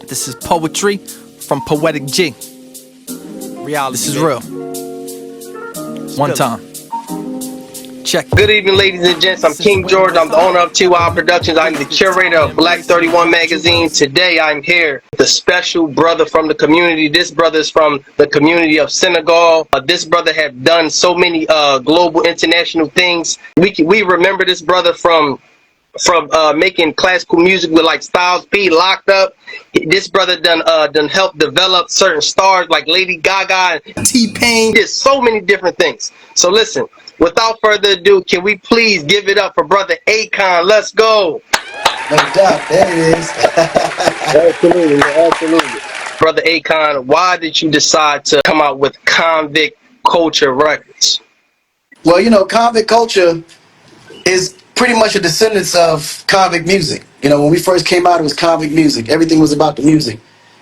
This is poetry from Poetic G. Reality. This is real. One time. Check. Good evening, ladies and gents. I'm King George. I'm the owner of T.Y.I Productions. I'm the curator of Black 31 magazine. Today, I'm here with a special brother from the community. This brother is from the community of Senegal. This brother have done so many global, international things. We remember this brother from making classical music with like Styles P, Locked Up. This brother done helped develop certain stars like Lady Gaga and T.Y.I. Did so many different things. So listen, without further ado, can we please give it up for brother Akon? Let's go. No doubt, there it is. Absolutely, man, absolutely. Brother Akon, why did you decide to come out with Convict Culture Records? Well, you know, convict culture is pretty much a descendant of convict music. You know, when we first came out, it was convict music. Everything was about the music.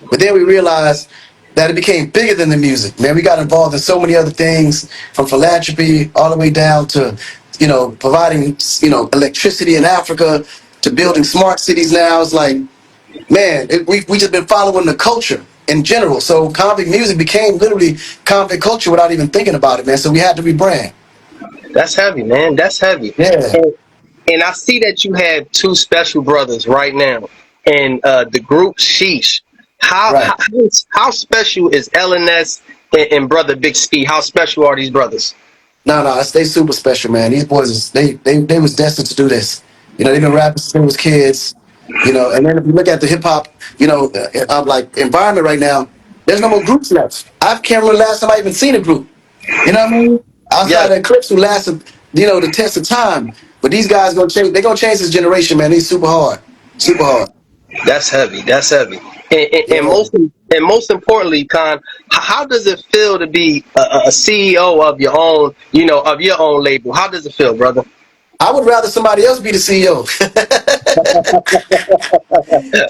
But then we realized that it became bigger than the music. Man, we got involved in so many other things, from philanthropy all the way down to, you know, providing, you know, electricity in Africa, to building smart cities now. It's like, man, we just been following the culture in general. So convict music became literally convict culture without even thinking about it, man. So we had to rebrand. That's heavy, man. That's heavy. Yeah. And I see that you have two special brothers right now in the group Sheesh. How special is LNS and brother B.L.A.C.K? How special are these brothers? No, they super special, man. These boys, they was destined to do this. You know, they've been rapping since they was kids. You know, and then if you look at the hip hop, you know, like environment right now, there's no more groups left. I can't remember the last time I even seen a group. You know what I mean? Outside of Clips who lasted, you know, the test of time. But these guys gonna change. They're gonna change this generation, man. These super hard, super hard. That's heavy. That's heavy. And most importantly, Con, how does it feel to be a CEO of your own, you know, of your own label? How does it feel, brother? I would rather somebody else be the CEO.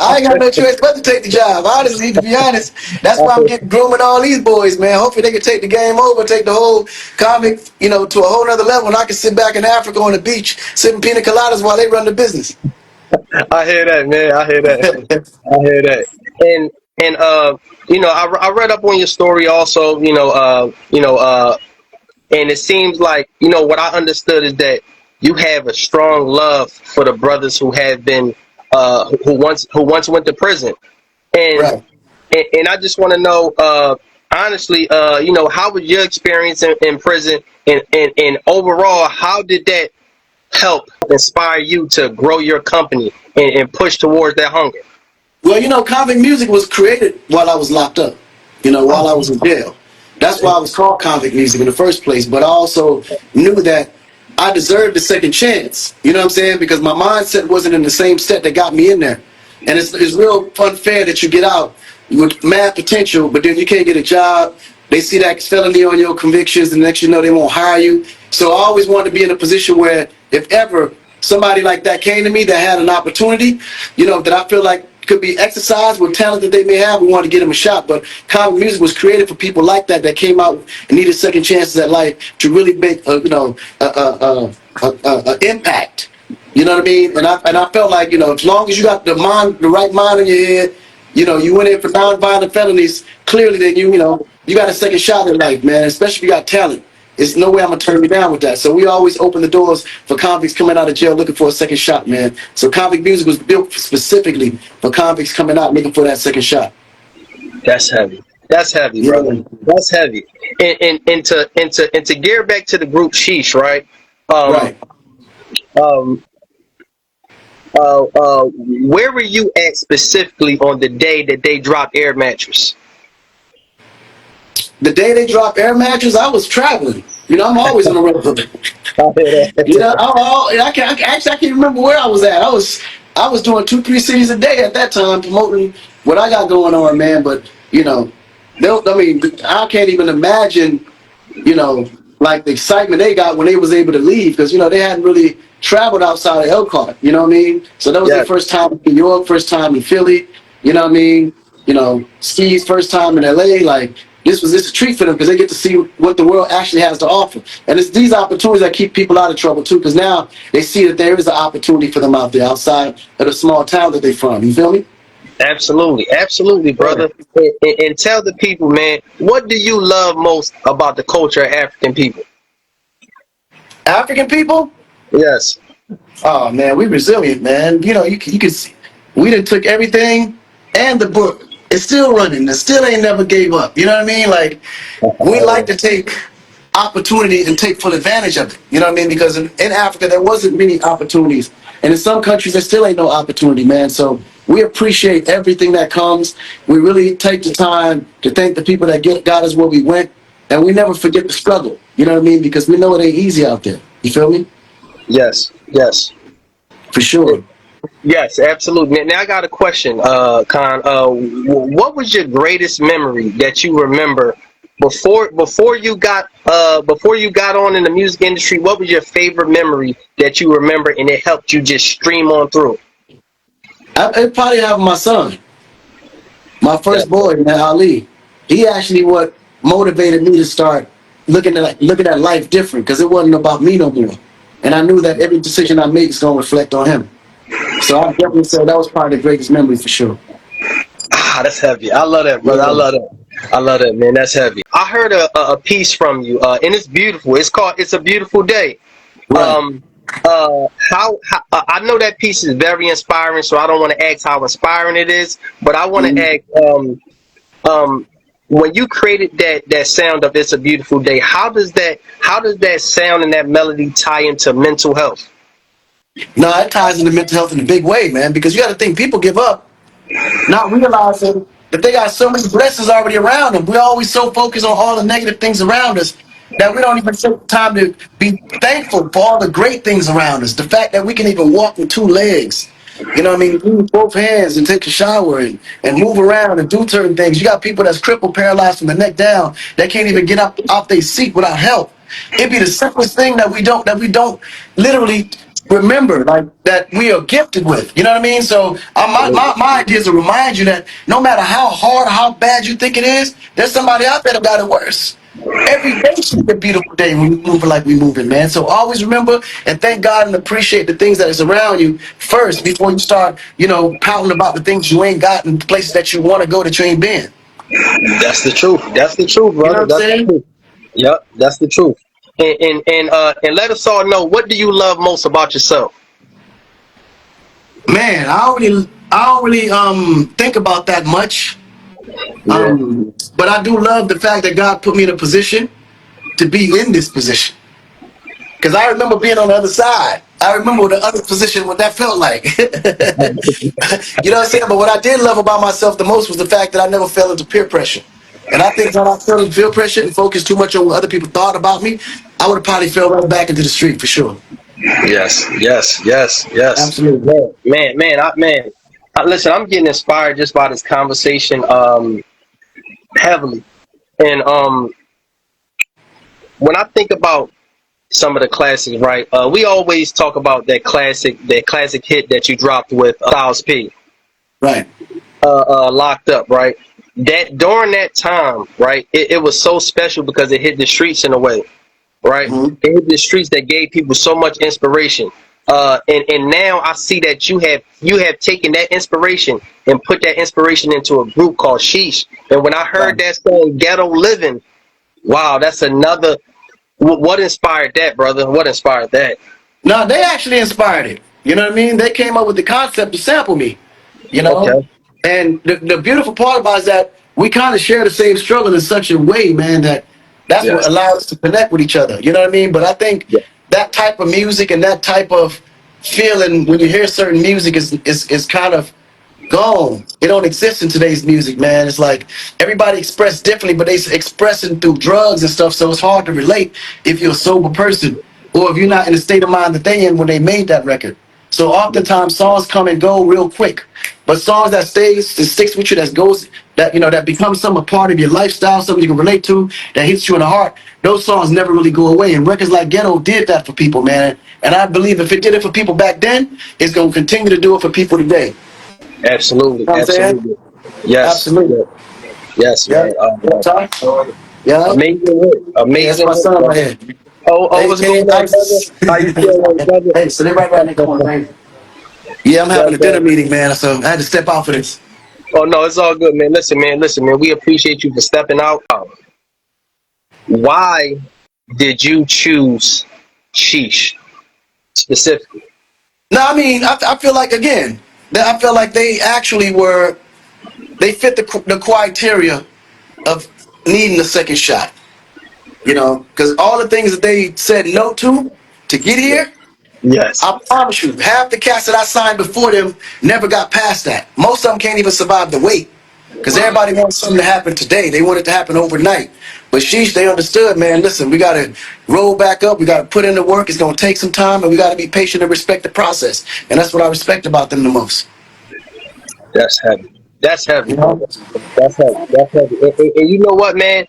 I ain't got no choice but to take the job. Honestly, to be honest, that's why I'm getting grooming all these boys, man. Hopefully they can take the game over, take the whole comic, you know, to a whole nother level, and I can sit back in Africa on the beach, sipping pina coladas while they run the business. I hear that, man. I hear that. I hear that. And you know, I read up on your story also. And it seems like, you know, what I understood is that you have a strong love for the brothers who have been who once went to prison, and Right. and I just want to know, honestly, you know, how was your experience in prison, and overall, how did that help inspire you to grow your company and push towards that hunger? Well, you know, convict music was created while I was locked up, you know, while I was in jail. That's why I was called convict music in the first place. But I also knew that I deserved a second chance. You know what I'm saying? Because my mindset wasn't in the same set that got me in there. And it's real unfair that you get out with mad potential, but then you can't get a job. They see that felony on your convictions, and next you know they won't hire you. So I always wanted to be in a position where if ever somebody like that came to me that had an opportunity, you know, that I feel like could be exercised with talent that they may have, we wanted to get them a shot. But comic music was created for people like that came out and needed second chances at life to really make impact. You know what I mean? And I felt like, you know, as long as you got the right mind in your head, you know, you went in for non-violent felonies, clearly then you know, you got a second shot at life, man, especially if you got talent. There's no way I'm going to turn you down with that. So we always open the doors for convicts coming out of jail looking for a second shot, man. So convict music was built specifically for convicts coming out looking for that second shot. That's heavy. That's heavy, brother. That's heavy. And to gear back to the group Sheesh, right? Right. Where were you at specifically on the day that they dropped Air Mattress? The day they dropped Air Mattress, I was traveling. You know, I'm always on the road. You know, I can't remember where I was at. I was doing 2-3 cities a day at that time promoting what I got going on, man. But you know, I can't even imagine, you know, like the excitement they got when they was able to leave, because you know they hadn't really traveled outside of Elkhart. You know what I mean? So that was their first time in New York, first time in Philly. You know what I mean? You know, Steve's first time in LA. Like this was a treat for them because they get to see what the world actually has to offer. And it's these opportunities that keep people out of trouble too, because now they see that there is an opportunity for them out there outside of the small town that they're from. You feel me? Absolutely, absolutely, brother. And tell the people, man, what do you love most about the culture of African people? African people, Yes. oh man, we resilient, man. You know, you can see we done took everything and the book. It's still running. It still ain't never gave up. You know what I mean? Like we like to take opportunity and take full advantage of it. You know what I mean? Because in Africa there wasn't many opportunities, and in some countries there still ain't no opportunity, man. So we appreciate everything that comes. We really take the time to thank the people that got us where we went, and we never forget the struggle. You know what I mean? Because we know it ain't easy out there. You feel me? Yes. Yes. For sure. Yes, absolutely. Now I got a question, Khan. What was your greatest memory that you remember before you got on in the music industry? What was your favorite memory that you remember, and it helped you just stream on through? I probably have my son, my Yeah. first boy, man, Ali. He actually what motivated me to start looking at life different because it wasn't about me no more. And I knew that every decision I make is gonna reflect on him. So I definitely say that was probably the greatest memory for sure. Ah, that's heavy. I love that, brother. I Yeah. love that. I love that, man. That's heavy. I heard a piece from you, and it's beautiful. It's called "It's a Beautiful Day." Right. Um, how I know that piece is very inspiring, so I don't want to ask how inspiring it is, but I want to Mhm. ask, um, when you created that sound of "It's a Beautiful Day," how does that sound and that melody tie into mental health? No, it ties into mental health in a big way, man, because you got to think people give up not realizing that they got so many blessings already around them. We're always so focused on all the negative things around us that we don't even take time to be thankful for all the great things around us. The fact that we can even walk with two legs, you know what I mean, use both hands and take a shower and move around and do certain things. You got people that's crippled, paralyzed from the neck down, that can't even get up off their seat without help. It'd be the simplest thing that we don't literally remember, like that we are gifted with. You know what I mean? So my idea is to remind you that no matter how hard, how bad you think it is, there's somebody out there that got it worse. Every day should be a beautiful day when you move like we moving, man. So always remember and thank God and appreciate the things that is around you first before you start, pouting about the things you ain't got and the places that you want to go that you ain't been. That's the truth. That's the truth, You know what brother. I'm That's the saying? truth. Yep, that's the truth. And let us all know, what do you love most about yourself? Man, I don't really think about that much. Yeah. But I do love the fact that God put me in a position to be in this position. Because I remember being on the other side. I remember the other position, what that felt like. You know what I'm saying? But what I did love about myself the most was the fact that I never fell into peer pressure. And I think when I fell into peer pressure and focused too much on what other people thought about me, I would have probably fell right back into the street for sure. Yes, yes, yes, yes. Absolutely. Man. Listen, I'm getting inspired just by this conversation, heavily. And when I think about some of the classics, right? We always talk about that classic hit that you dropped with Styles P, Right. Locked Up, right? That during that time, right? It was so special because it hit the streets in a way, right? Hmm. It hit the streets that gave people so much inspiration. And now I see that you have taken that inspiration and put that inspiration into a group called Sheesh. And when I heard Right. that song Ghetto Living, wow, that's another. What inspired that, brother? What inspired that? No, they actually inspired it. You know what I mean? They came up with the concept to sample me. You know? Okay. And the beautiful part about it is that we kind of share the same struggle in such a way, man, that that's what Yes. allows us to connect with each other. You know what I mean? But I think Yeah. that type of music and that type of feeling when you hear certain music is kind of gone. It don't exist in today's music, man. It's like everybody express differently, but they expressing through drugs and stuff, so it's hard to relate if you're a sober person or if you're not in the state of mind that they in when they made that record. So oftentimes songs come and go real quick, but songs that sticks with you, that becomes some a part of your lifestyle, something you can relate to, that hits you in the heart. Those songs never really go away, and records like Ghetto did that for people, man. And I believe if it did it for people back then, it's gonna continue to do it for people today. Absolutely. Know what I'm saying? Absolutely. Yes. Absolutely. Yes, yes, Yeah. man. Yeah, Ty? Yeah. Amazing hit. Hey, that's Amazing my hit, son right brother. here. What's AKA going on, brother? Ice. How you feeling, brother? Hey, so they right around the corner, man. Yeah, I'm having a dinner Brother. meeting, man, so I had to step out for this. Oh no, it's all good, man. Listen, man. We appreciate you for stepping out. Why did you choose Sheesh specifically? No, I mean, I feel like, again, that I feel like they actually were, they fit the criteria of needing a second shot. You know, because all the things that they said no to get here, Yes. I promise you, half the cats that I signed before them never got past that. Most of them can't even survive the wait. Because everybody wants something to happen today. They want it to happen overnight. But sheesh, they understood, man, listen, we got to roll back up. We got to put in the work. It's going to take some time, and we got to be patient and respect the process. And that's what I respect about them the most. That's heavy. That's heavy, You brother. know? That's heavy. That's heavy. And you know what, man?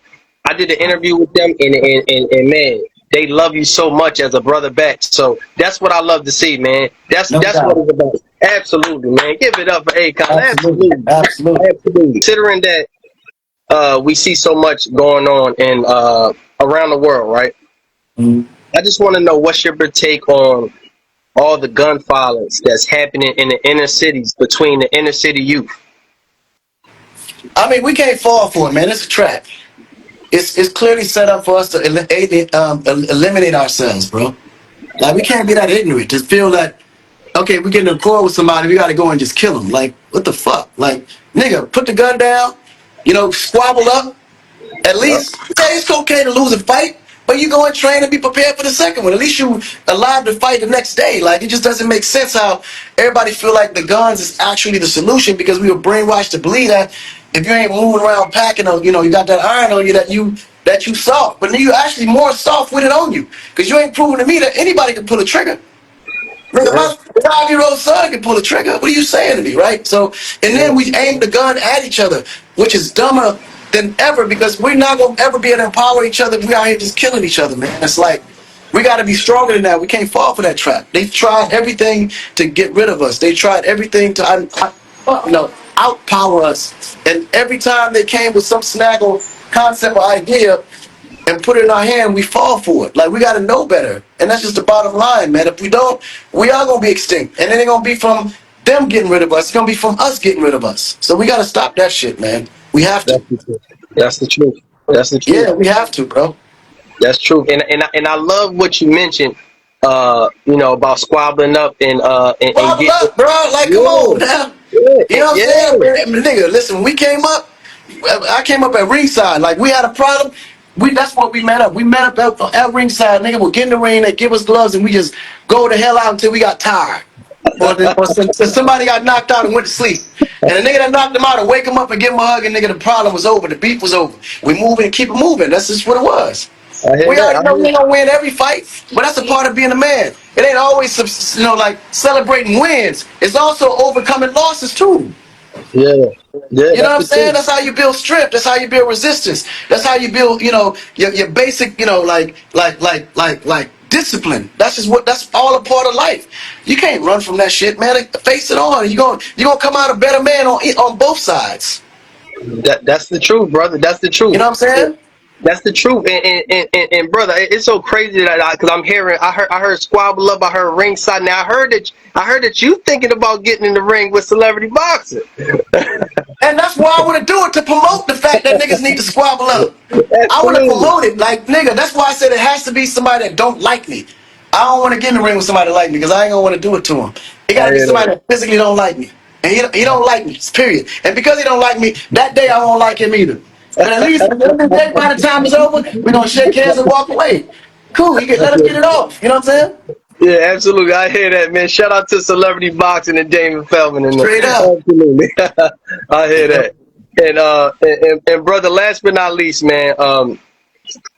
I did an interview with them, and man, they love you so much as a brother back. So that's what I love to see, man. No That's what doubt. it's about. Absolutely, man. Give it up for Akon. Absolutely. Absolutely, Absolutely. absolutely. Considering that we see so much going on in around the world, right? Mhm. I just want to know what's your take on all the gun violence that's happening in the inner cities between the inner city youth. I mean, we can't fall for it, man. It's a trap. It's clearly set up for us to eliminate ourselves, bro. Like, we can't be that ignorant to feel that, okay, we get in a quarrel with somebody, we gotta go and just kill them. Like, what the fuck? Like, nigga, put the gun down, squabble up. At Yep. least, yeah, it's okay to lose a fight, but you go and train and be prepared for the second one. At least you alive to fight the next day. Like, it just doesn't make sense how everybody feel like the guns is actually the solution, because we were brainwashed to believe that if you ain't moving around packing, you got that iron on you, that you soft. But then you actually more soft with it on you, because you ain't proving to me that anybody can pull a trigger. Nigga, Yeah. my 5-year-old son can pull a trigger. What are you saying to me, right? So, and Yeah. then we aim the gun at each other, which is dumber than ever, because we're not gonna ever be able to empower each other if we out here just killing each other, man. It's like, we gotta be stronger than that. We can't fall for that trap. They've tried everything to get rid of us. They tried everything to, outpower us. And every time they came with some snaggle concept or idea, and put it in our hand, we fall for it. Like, we got to know better. And that's just the bottom line, man. If we don't, we are going to be extinct. And it ain't going to be from them getting rid of us. It's going to be from us getting rid of us. So we got to stop that shit, man. We have to. That's the truth. That's the truth. That's the truth. Yeah, we have to, bro. That's true. And I love what you mentioned. About squabbling up and Bubble getting. up, bro. Like, come Yeah. on now. You Yeah. know what I'm Yeah. saying? Nigga, listen, when we came up, I came up at ringside. Like, we had a problem. That's what we met up. We met up at ringside. Nigga would get in the ring, they give us gloves, and we just go the hell out until we got tired. Or somebody got knocked out and went to sleep. And the nigga that knocked him out and wake him up and give him a hug, and nigga, the problem was over. The beef was over. We moving and keep it moving. That's just what it was. I hear We that. already know we ain't gonna win every fight, but that's a part of being a man. It ain't always, like celebrating wins. It's also overcoming losses too. Yeah. Yeah. You know That's what I'm the saying? truth. That's how you build strength. That's how you build resistance. That's how you build, your basic, like discipline. That's all a part of life. You can't run from that shit, man. Face it on. You gonna come out a better man on both sides. That's the truth, brother. That's the You truth. know what I'm saying? That's the truth, and brother, it's so crazy that because I heard squabble up, I heard ringside. Now I heard that you thinking about getting in the ring with celebrity boxing. And that's why I want to do it, to promote the fact that niggas need to squabble up. I want to Absolutely, promote it, like, nigga. That's why I said it has to be somebody that don't like me. I don't want to get in the ring with somebody that like me, because I ain't gonna want to do it to him. It I got to be hear that. somebody that physically don't like me, and he don't like me. Period. And because he don't like me, that day I won't like him either. But at least at the end of the day, by the time it's over, we gonna shake hands and walk away. Cool. Let us get it off. You know what I'm saying? Yeah, absolutely. I hear that, man. Shout out to celebrity boxing and Damon Feldman and Straight up. absolutely. I hear that. And brother, last but not least, man.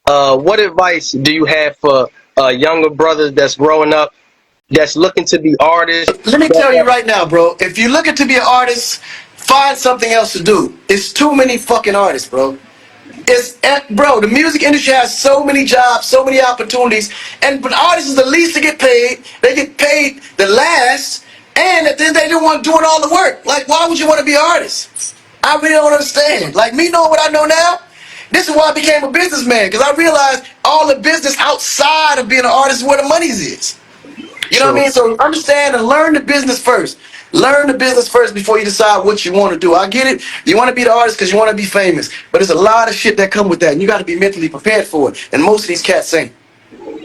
What advice do you have for younger brothers that's growing up, that's looking to be artists? Let me tell you right now, bro. If you're looking to be an artist, find something else to do. It's too many fucking artists, bro. Bro, the music industry has so many jobs, so many opportunities, and but artists is the least to get paid. They get paid the last, and then they don't want doing all the work. Like, why would you want to be an artist? I really don't understand. Like, me knowing what I know now, this is why I became a businessman, because I realized all the business outside of being an artist is where the money is. You know what I True. mean? So understand and learn the business first. Learn the business first before you decide what you want to do. I get it. You want to be the artist because you want to be famous. But there's a lot of shit that come with that. And you got to be mentally prepared for it. And most of these cats ain't.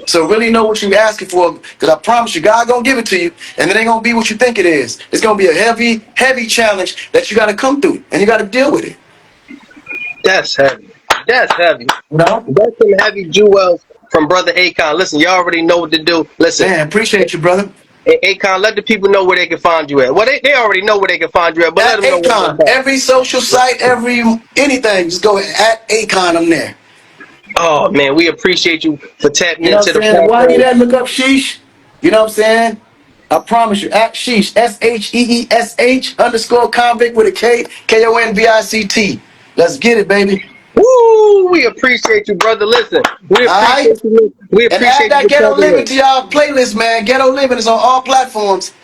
So really know what you're asking for, because I promise you, God gonna give it to you, and it ain't gonna be what you think it is. It's gonna be a heavy, heavy challenge that you gotta come through, and you gotta deal with it. That's heavy. That's heavy. No? That's some heavy jewels from Brother Akon. Listen, y'all already know what to do. Listen, Man, appreciate you, brother. Akon, let the people know where they can find you at. Well, they already know where they can find you at, but let At them know where they can Akon, find. every social site, anything, just go at Akon, I'm there. Oh man, we appreciate you for tapping You know what into I'm the saying? And while you platform. there, look up Sheesh. You know what I'm saying? I promise you, at Sheesh, SHEESH_convict with a K, KONVICT. Let's get it, baby. Woo! We appreciate you, brother. Listen, we Alright? appreciate you. We And add appreciate that you for Ghetto tapping Living in. to y'all playlist, man. Ghetto Living is on all platforms.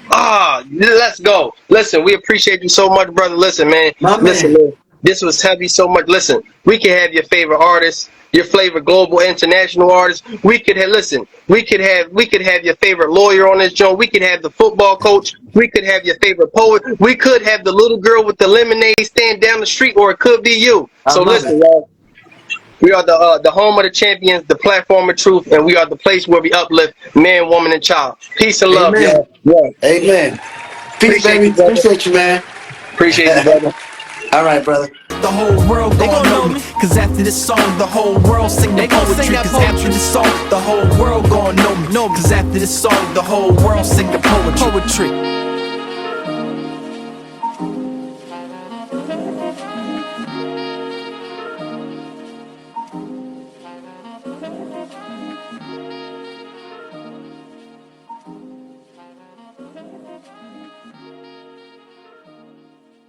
Let's go. Listen, we appreciate you so much, brother. Listen, man. My Listen, man. man. This was heavy so much. Listen, we can have your favorite artists, your favorite global international artists. We could have we could have your favorite lawyer on this joint. We could have the football coach. We could have your favorite poet. We could have the little girl with the lemonade stand down the street, or it could be you. I So love it. listen, y'all. We are the home of the champions, the platform of truth, and we are the place where we uplift man, woman, and child. Peace and love, Amen. y'all. Yeah. Amen. Peace, Appreciate you, baby. brother. Appreciate you, man. Appreciate you, brother. All right, brother. The whole world gon' know me. Cause after this song, the whole world sing the poetry. Cause after this song, the whole world gon' know me. Cause after this song, the whole world sing the poetry.